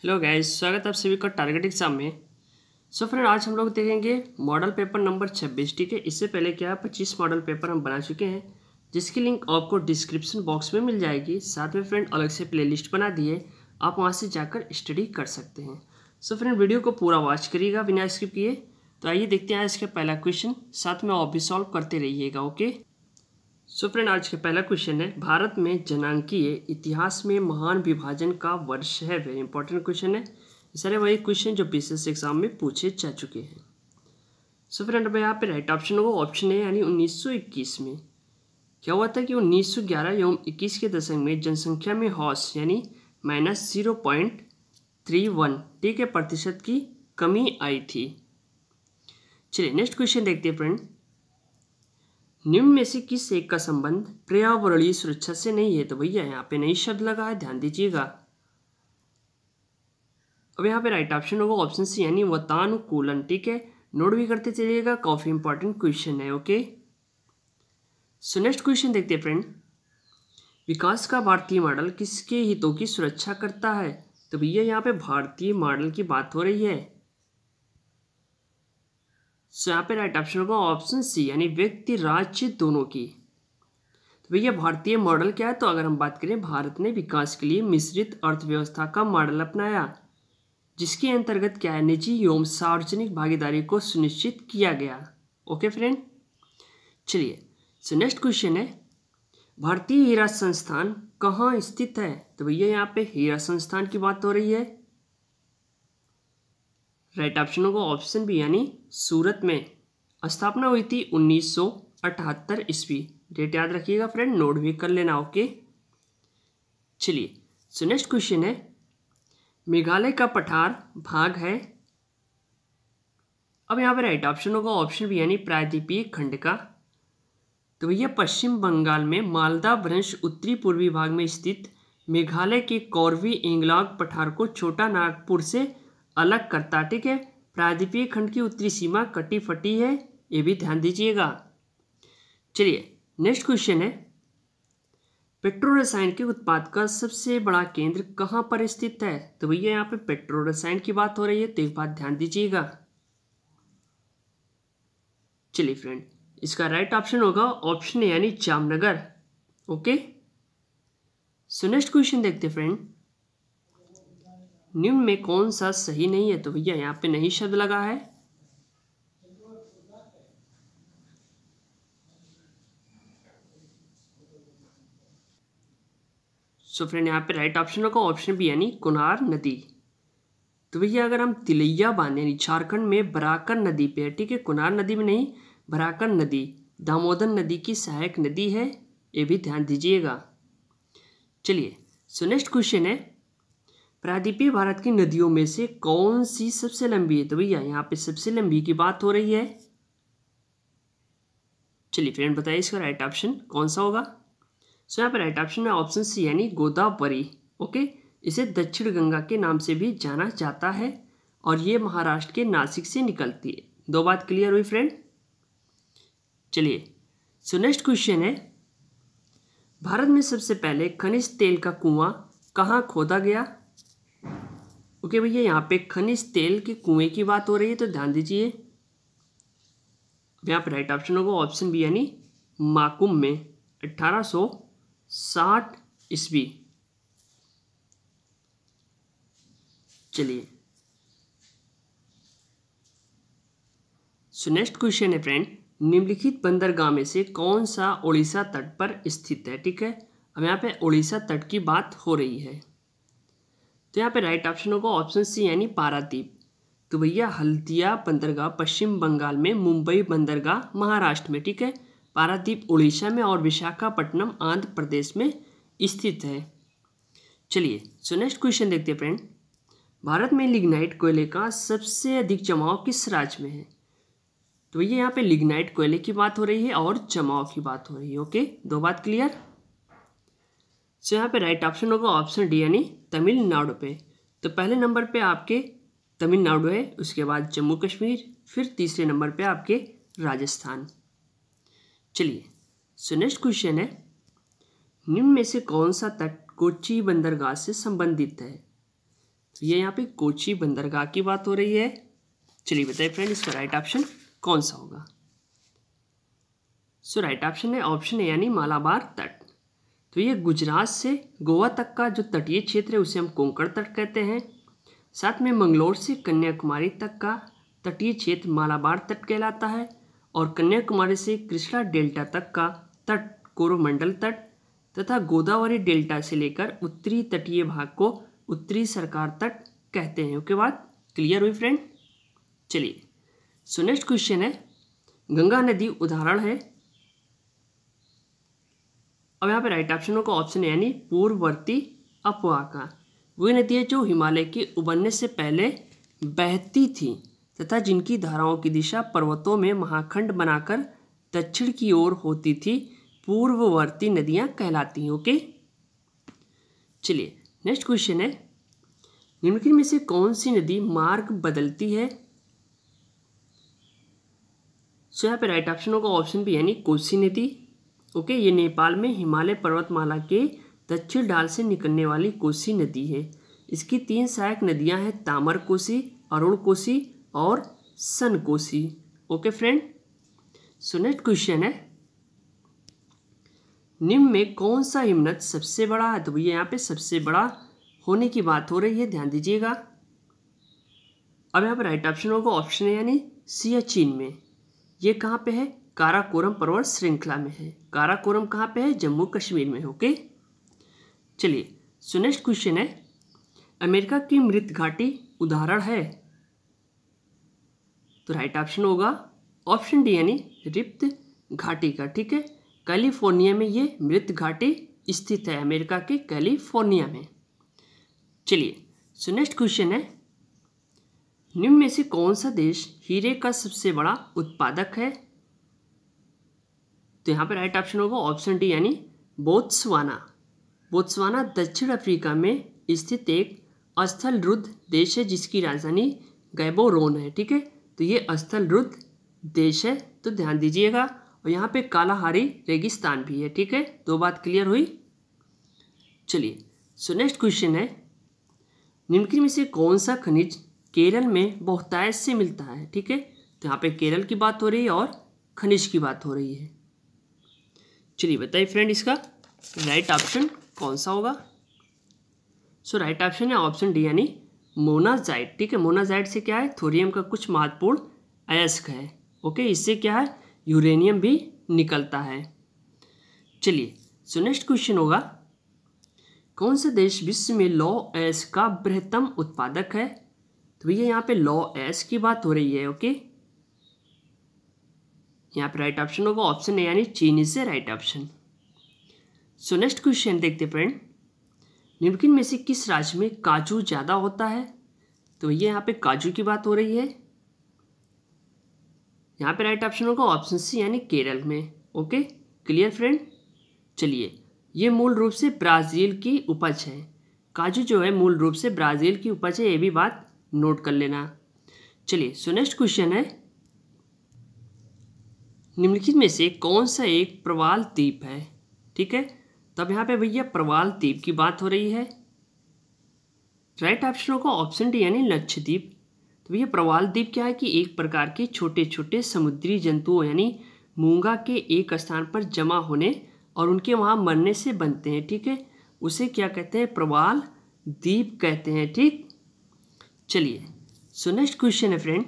Hello guys, स्वागत है आप सभी का टारगेट एग्जाम में। फ्रेंड, आज हम लोग देखेंगे मॉडल पेपर नंबर 26। ठीक है, इससे पहले क्या 25 मॉडल पेपर हम बना चुके हैं, जिसकी लिंक आपको डिस्क्रिप्शन बॉक्स में मिल जाएगी। साथ में फ्रेंड अलग से प्लेलिस्ट बना दिए, आप वहाँ से जाकर स्टडी कर सकते हैं। फ्रेंड, वीडियो को पूरा वॉच करिएगा बिना स्किप किए। तो आइए देखते हैं इसका पहला क्वेश्चन, साथ में आप भी सॉल्व करते रहिएगा। ओके, फ्रेंड, आज का पहला क्वेश्चन है, भारत में जनांकीय इतिहास में महान विभाजन का वर्ष है। वेरी इंपॉर्टेंट क्वेश्चन है। सारे वही क्वेश्चन जो बीसीएस एग्जाम में पूछे जा चुके हैं। फ्रेंड, अब यहाँ पे राइट ऑप्शन होगा ऑप्शन है, यानी 1921 में क्या हुआ था कि 1911 एवं 21 के दशक में जनसंख्या में हौस यानी -0.31 ठीक है प्रतिशत की कमी आई थी। चलिए नेक्स्ट क्वेश्चन देखते हैं फ्रेंड, निम्न में से किस एक का संबंध पर्यावरणीय सुरक्षा से नहीं है? तो भैया यहाँ पे नई शब्द लगा है, ध्यान दीजिएगा। अब यहाँ पे राइट ऑप्शन होगा ऑप्शन सी यानी वातानुकूलन। ठीक है, नोट भी करते चलिएगा, काफी इंपॉर्टेंट क्वेश्चन है। ओके, सो नेक्स्ट क्वेश्चन देखते हैं फ्रेंड, विकास का भारतीय मॉडल किसके हितों की सुरक्षा करता है? तो भैया यहाँ पे भारतीय मॉडल की बात हो रही है। सो यहाँ पे राइट ऑप्शन होगा ऑप्शन सी यानी व्यक्ति राज्य दोनों की। तो भैया भारतीय मॉडल क्या है? तो अगर हम बात करें, भारत ने विकास के लिए मिश्रित अर्थव्यवस्था का मॉडल अपनाया, जिसके अंतर्गत क्या है, निजी एवं सार्वजनिक भागीदारी को सुनिश्चित किया गया। ओके फ्रेंड, चलिए सो नेक्स्ट क्वेश्चन है, भारतीय हीरा संस्थान कहाँ स्थित है? तो भैया यहाँ पे हीरा संस्थान की बात हो रही है। राइट ऑप्शन होगा ऑप्शन बी यानी सूरत में। स्थापना हुई थी 1978 ईस्वी। डेट याद रखिएगा फ्रेंड, नोट भी कर लेना। ओके, चलिए सो नेक्स्ट क्वेश्चन है, मेघालय का पठार भाग है। अब यहाँ पे राइट ऑप्शन होगा ऑप्शन बी यानी प्रायद्वीपीय खंड का। तो भैया पश्चिम बंगाल में मालदा वंश उत्तरी पूर्वी भाग में स्थित मेघालय के कॉर्बी एंगलांग पठार को छोटा नागपुर से अलग करता। ठीक है, प्रायद्वीपीय खंड की उत्तरी सीमा कटी फटी है, ये भी ध्यान दीजिएगा। चलिए नेक्स्ट क्वेश्चन है, पेट्रो रसायन के उत्पाद का सबसे बड़ा केंद्र कहाँ पर स्थित है? तो भैया यहाँ पे पेट्रो रसायन की बात हो रही है, तो एक बात ध्यान दीजिएगा। चलिए फ्रेंड, इसका राइट ऑप्शन होगा ऑप्शन यानी जामनगर। ओके, सो नेक्स्ट क्वेश्चन देखते फ्रेंड, निम्न में कौन सा सही नहीं है? तो भैया यहाँ पे नहीं शब्द लगा है। सो फ्रेंड, यहाँ पे राइट ऑप्शन होगा ऑप्शन बी यानी कुनार नदी। तो भैया अगर हम तिलैया बांध यानी झारखंड में बराकर नदी पे है, ठीक है, कुनार नदी में नहीं, बराकर नदी दामोदर नदी की सहायक नदी है, ये भी ध्यान दीजिएगा। चलिए सो नेक्स्ट क्वेश्चन है, प्रायद्वीपीय भारत की नदियों में से कौन सी सबसे लंबी है? तो भैया यहाँ पे सबसे लंबी की बात हो रही है। चलिए फ्रेंड बताइए इसका राइट ऑप्शन कौन सा होगा? सो यहाँ पे राइट ऑप्शन है ऑप्शन सी यानी गोदावरी। ओके, इसे दक्षिण गंगा के नाम से भी जाना जाता है और ये महाराष्ट्र के नासिक से निकलती है। दो बात क्लियर हुई फ्रेंड। चलिए सो नेक्स्ट क्वेश्चन है, भारत में सबसे पहले खनिज तेल का कुआं कहाँ खोदा गया? ओके भैया यहाँ पे खनिज तेल के कुएं की बात हो रही है, तो ध्यान दीजिए। यहाँ पे राइट ऑप्शन होगा ऑप्शन बी यानी माकुम में 1860 ईस्वी। चलिए सो नेक्स्ट क्वेश्चन है फ्रेंड, निम्नलिखित बंदरगाह में से कौन सा उड़ीसा तट पर स्थित है? ठीक है, अब यहाँ पे उड़ीसा तट की बात हो रही है, तो यहाँ पे राइट ऑप्शन होगा ऑप्शन सी यानी पारादीप। तो भैया हल्दिया बंदरगाह पश्चिम बंगाल में, मुंबई बंदरगाह महाराष्ट्र में, ठीक है, पारादीप उड़ीसा में और विशाखापट्टनम आंध्र प्रदेश में स्थित है। चलिए सो नेक्स्ट क्वेश्चन देखते हैं फ्रेंड, भारत में लिग्नाइट कोयले का सबसे अधिक जमाव किस राज्य में है? तो भैया यहाँ पे लिग्नाइट कोयले की बात हो रही है और जमाव की बात हो रही है। ओके, दो बात क्लियर। सो यहाँ पे राइट ऑप्शन होगा ऑप्शन डी यानी तमिलनाडु पे। तो पहले नंबर पे आपके तमिलनाडु है, उसके बाद जम्मू कश्मीर, फिर तीसरे नंबर पे आपके राजस्थान। चलिए सो नेक्स्ट क्वेश्चन है, निम्न में से कौन सा तट कोच्चि बंदरगाह से संबंधित है? तो ये यहाँ पे कोची बंदरगाह की बात हो रही है। चलिए बताइए फ्रेंड, इसका राइट ऑप्शन कौन सा होगा। सो राइट ऑप्शन है ऑप्शन ए यानी मालाबार तट। तो ये गुजरात से गोवा तक का जो तटीय क्षेत्र है उसे हम कोंकण तट कहते हैं। साथ में मंगलोर से कन्याकुमारी तक का तटीय क्षेत्र मालाबार तट कहलाता है और कन्याकुमारी से कृष्णा डेल्टा तक का तट कोरोमंडल तट तथा गोदावरी डेल्टा से लेकर उत्तरी तटीय भाग को उत्तरी सरकार तट कहते हैं। ओके, बात क्लियर हुई फ्रेंड। चलिए सो नेक्स्ट क्वेश्चन है, गंगा नदी उदाहरण है। अब यहाँ पे राइट ऑप्शन होगा ऑप्शन यानी पूर्ववर्ती अपवाह का। वही नदी है जो हिमालय के उबरने से पहले बहती थी तथा जिनकी धाराओं की दिशा पर्वतों में महाखंड बनाकर दक्षिण की ओर होती थी, पूर्ववर्ती नदियाँ कहलाती हैं। ओके, चलिए नेक्स्ट क्वेश्चन है, निम्नलिखित में से कौन सी नदी मार्ग बदलती है। सो यहाँ पे राइट ऑप्शन होगा ऑप्शन बी यानी कोसी नदी। ओके, ये नेपाल में हिमालय पर्वतमाला के दक्षिण ढाल से निकलने वाली कोसी नदी है। इसकी 3 सहायक नदियां हैं, तामर कोसी, अरुण कोसी और Sun Kosi. Okay friend, so next question है, निम्न में कौन सा हिमनद सबसे बड़ा है। तो भैया यहाँ पे सबसे बड़ा होने की बात हो रही है, ध्यान दीजिएगा। अब यहाँ पे राइट ऑप्शन होगा ऑप्शन है यानी सियाचिन में। ये कहाँ पे है, काराकोरम पर्वत श्रृंखला में है। काराकोरम कहाँ पे है, जम्मू कश्मीर में। ओके, चलिए सो नेक्स्ट क्वेश्चन है, अमेरिका की मृत घाटी उदाहरण है। तो राइट ऑप्शन होगा ऑप्शन डी यानी रिफ्ट घाटी का। ठीक है, कैलिफोर्निया में ये मृत घाटी स्थित है, अमेरिका के कैलिफोर्निया में। चलिए सो नेक्स्ट क्वेश्चन है, निम्न में से कौन सा देश हीरे का सबसे बड़ा उत्पादक है। तो यहाँ पे राइट ऑप्शन होगा ऑप्शन डी यानी बोत्सवाना। बोत्सवाना दक्षिण अफ्रीका में स्थित एक स्थल रुद्ध देश है जिसकी राजधानी गैबोरोन है। ठीक है, तो ये स्थल रुद्ध देश है, तो ध्यान दीजिएगा। और यहाँ पे कालाहारी रेगिस्तान भी है। ठीक है, 2 बात क्लियर हुई। चलिए सो नेक्स्ट क्वेश्चन है, निम्नलिखित में से कौन सा खनिज केरल में बहुतायत से मिलता है। ठीक है, तो यहाँ पे केरल की बात हो रही है और खनिज की बात हो रही है। चलिए बताइए फ्रेंड, इसका राइट ऑप्शन कौन सा होगा। सो राइट ऑप्शन है ऑप्शन डी यानी मोनाजाइट। ठीक है, मोनाजाइट से क्या है, थोरियम का कुछ महत्वपूर्ण अयस्क है। ओके, इससे क्या है, यूरेनियम भी निकलता है। चलिए सो नेक्स्ट क्वेश्चन होगा, कौन सा देश विश्व में लौ अयस्क का बृहत्तम उत्पादक है। तो भैया यहाँ पे लौ अयस्क की बात हो रही है। ओके, यहाँ पे राइट ऑप्शन होगा ऑप्शन ए यानी चीन से राइट ऑप्शन। सो नेक्स्ट क्वेश्चन देखते फ्रेंड, निम्नलिखित में से किस राज्य में काजू ज़्यादा होता है। तो ये यहाँ पे काजू की बात हो रही है। यहाँ पे राइट ऑप्शन होगा ऑप्शन सी यानी केरल में। Okay, clear friend. चलिए, ये मूल रूप से ब्राज़ील की उपज है। काजू जो है मूल रूप से ब्राज़ील की उपज है, ये भी बात नोट कर लेना। चलिए सो नेक्स्ट क्वेश्चन है, निम्नलिखित में से कौन सा एक प्रवाल द्वीप है। ठीक है, तब यहाँ पे भैया प्रवाल द्वीप की बात हो रही है। राइट ऑप्शन होगा ऑप्शन डी यानी लक्षद्वीप। तो भैया प्रवाल द्वीप क्या है कि एक प्रकार के छोटे छोटे समुद्री जंतुओं यानी मूंगा के एक स्थान पर जमा होने और उनके वहाँ मरने से बनते हैं। ठीक है, उसे क्या कहते हैं, प्रवाल द्वीप कहते हैं। ठीक, चलिए सो नेक्स्ट क्वेश्चन है फ्रेंड,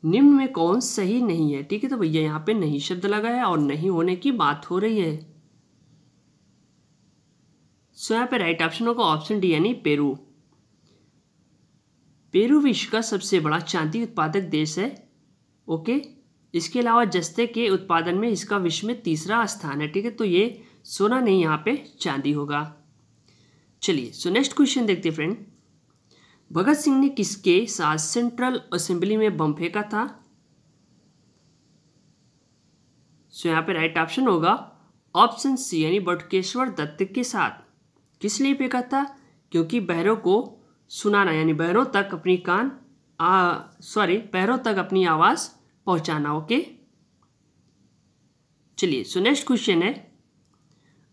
निम्न में कौन सही नहीं है। ठीक है, तो भैया यहाँ पे नहीं शब्द लगा है और नहीं होने की बात हो रही है। सो यहाँ पे राइट ऑप्शन होगा ऑप्शन डी यानी पेरू। पेरू विश्व का सबसे बड़ा चांदी उत्पादक देश है। ओके, इसके अलावा जस्ते के उत्पादन में इसका विश्व में 3रा स्थान है। ठीक है, तो ये सोना नहीं, यहाँ पे चांदी होगा। चलिए सो नेक्स्ट क्वेश्चन देखते फ्रेंड, भगत सिंह ने किसके साथ सेंट्रल असेंबली में बम फेंका था। सो यहाँ पे राइट ऑप्शन होगा ऑप्शन सी यानी बटुकेश्वर दत्त के साथ। किस लिए फेंका था, क्योंकि बहरों को सुनाना यानी बहरों तक अपनी बहरों तक अपनी आवाज़ पहुंचाना। ओके, चलिए सो नेक्स्ट क्वेश्चन है,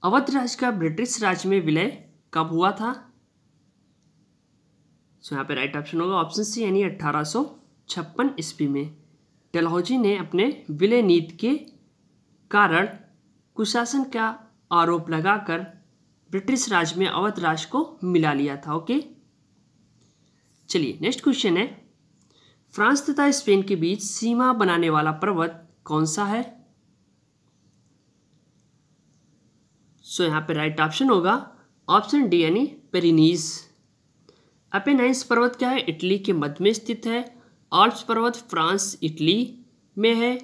अवध राज्य का ब्रिटिश राज्य में विलय कब हुआ था। सो यहाँ पे राइट ऑप्शन होगा ऑप्शन सी यानी 1856 ईस्वी में डलहौजी ने अपने विलय नीति के कारण कुशासन का आरोप लगाकर ब्रिटिश राज में अवध राज को मिला लिया था। ओके, चलिए नेक्स्ट क्वेश्चन है, फ्रांस तथा स्पेन के बीच सीमा बनाने वाला पर्वत कौन सा है? सो यहाँ पे राइट ऑप्शन होगा ऑप्शन डी यानी पेरिनीज। अपेनाइन्स पर्वत क्या है? इटली के मध्य में स्थित है। आल्प्स पर्वत फ्रांस इटली में है,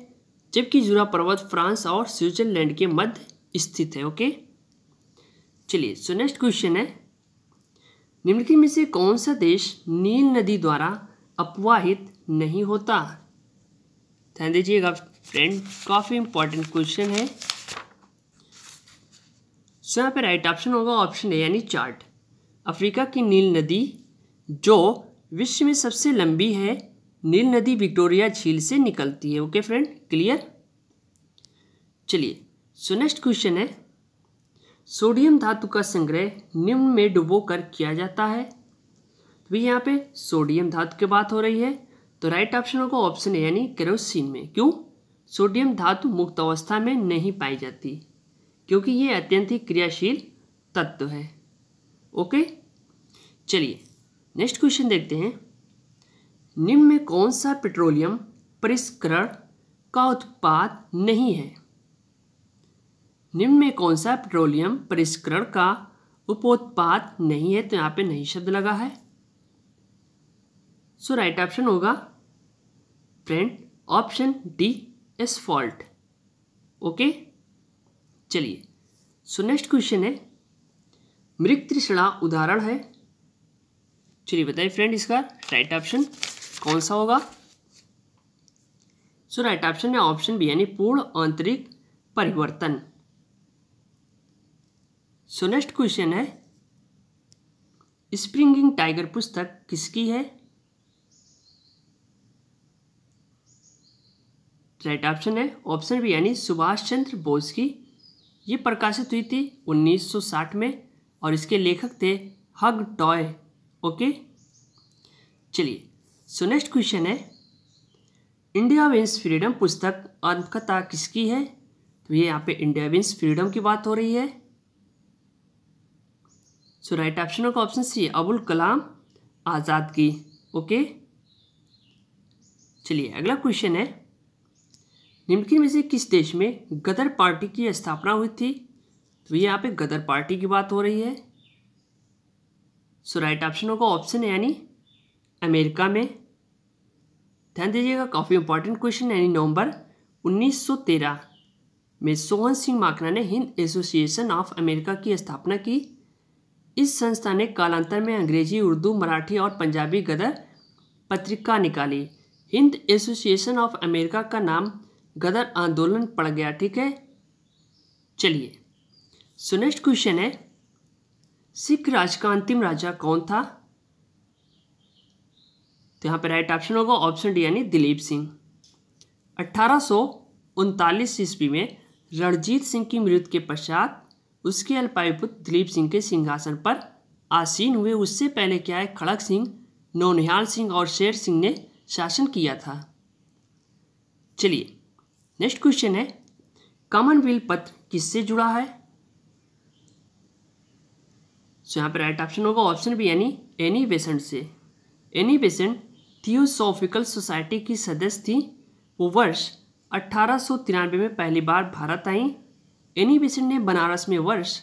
जबकि जुरा पर्वत फ्रांस और स्विट्जरलैंड के मध्य स्थित है। ओके, चलिए सो नेक्स्ट क्वेश्चन है, निम्नलिखित में से कौन सा देश नील नदी द्वारा अपवाहित नहीं होता? ध्यान दीजिएगा फ्रेंड, काफ़ी इंपॉर्टेंट क्वेश्चन है। सो यहाँ पे राइट ऑप्शन होगा ऑप्शन ए यानी चार्ट। अफ्रीका की नील नदी जो विश्व में सबसे लंबी है, नील नदी विक्टोरिया झील से निकलती है। Okay friend, clear? चलिए सो नेक्स्ट क्वेश्चन है, सोडियम धातु का संग्रह निम्न में डुबोकर किया जाता है। तो यहाँ पे सोडियम धातु की बात हो रही है, तो राइट ऑप्शन होगा ऑप्शन ए यानी केरोसिन में। क्यों? सोडियम धातु मुक्त अवस्था में नहीं पाई जाती क्योंकि ये अत्यंत ही क्रियाशील तत्व है। ओके, चलिए नेक्स्ट क्वेश्चन देखते हैं, निम्न में कौन सा पेट्रोलियम परिष्करण का उत्पाद नहीं है? निम्न में कौन सा पेट्रोलियम परिष्करण का उपोत्पाद नहीं है? तो यहाँ पे नहीं शब्द लगा है। सो राइट ऑप्शन होगा friend option D asphalt. Okay, चलिए सो नेक्स्ट क्वेश्चन है, मृग तृष्णा उदाहरण है। चलिए बताइए फ्रेंड इसका राइट ऑप्शन कौन सा होगा? सो राइट ऑप्शन है ऑप्शन बी यानी पूर्ण आंतरिक परिवर्तन। सो नेक्स्ट क्वेश्चन है, स्प्रिंगिंग टाइगर पुस्तक किसकी है? राइट ऑप्शन है ऑप्शन बी यानी सुभाष चंद्र बोस की। ये प्रकाशित हुई थी 1960 में और इसके लेखक थे हग टॉय। ओके, चलिए सो नेक्स्ट क्वेश्चन है, इंडिया विंस फ्रीडम पुस्तक आत्मकथा किसकी है? तो ये यहाँ पे इंडिया विंस फ्रीडम की बात हो रही है। सो राइट ऑप्शन होगा ऑप्शन सी अबुल कलाम आज़ाद की। ओके, चलिए अगला क्वेश्चन है, निम्नलिखित में से किस देश में गदर पार्टी की स्थापना हुई थी? तो ये यहाँ पे गदर पार्टी की बात हो रही है। सो राइट ऑप्शन होगा ऑप्शन यानी अमेरिका में। ध्यान दीजिएगा काफ़ी इंपॉर्टेंट क्वेश्चन, यानी नवंबर 1913 में सोहन सिंह माकना ने हिंद एसोसिएशन ऑफ अमेरिका की स्थापना की। इस संस्था ने कालांतर में अंग्रेजी, उर्दू, मराठी और पंजाबी गदर पत्रिका निकाली। हिंद एसोसिएशन ऑफ अमेरिका का नाम गदर आंदोलन पड़ गया। ठीक है, चलिए सो नेक्स्ट क्वेश्चन है, सिख राज का अंतिम राजा कौन था? तो यहाँ पे राइट ऑप्शन होगा ऑप्शन डी यानी दिलीप सिंह। 1839 ईस्वी में रणजीत सिंह की मृत्यु के पश्चात उसके अल्पायु पुत्र दिलीप सिंह के सिंहासन पर आसीन हुए। उससे पहले क्या है, खड़क सिंह, नौनिहाल सिंह और शेर सिंह ने शासन किया था। चलिए नेक्स्ट क्वेश्चन है, कॉमनवेल्थ पत्र किससे जुड़ा है? सो यहाँ पे राइट ऑप्शन होगा ऑप्शन बी यानी एनी बेसेंट से। एनी बेसेंट थियोसॉफिकल सोसाइटी की सदस्य थी। वो वर्ष 1893 में पहली बार भारत आई। एनी बेसेंट ने बनारस में वर्ष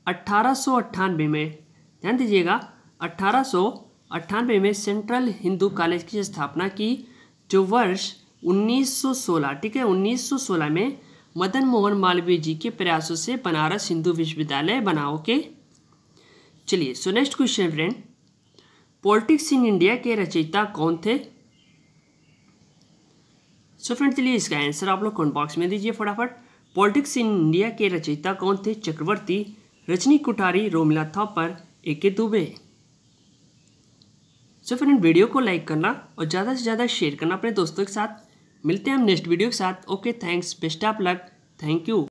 1898 में, ध्यान दीजिएगा 1898 में सेंट्रल हिंदू कॉलेज की स्थापना की, जो वर्ष 1916, ठीक है 1916 में मदन मोहन मालवीय जी के प्रयासों से बनारस हिंदू विश्वविद्यालय बना। ओके, चलिए सो next question friend, politics in India के रचयिता कौन थे? सो फ्रेंड चलिए इसका आंसर आप लोग कमेंट बॉक्स में दीजिए फटाफट। पॉलिटिक्स इन इंडिया के रचयिता कौन थे? Chakravarti, Rajni Kothari, Romila Thapar, A K. Dubey. So friend video को लाइक करना और ज़्यादा से ज़्यादा शेयर करना अपने दोस्तों के साथ। मिलते हैं हम नेक्स्ट वीडियो के साथ। Okay, thanks, best of luck, thank you.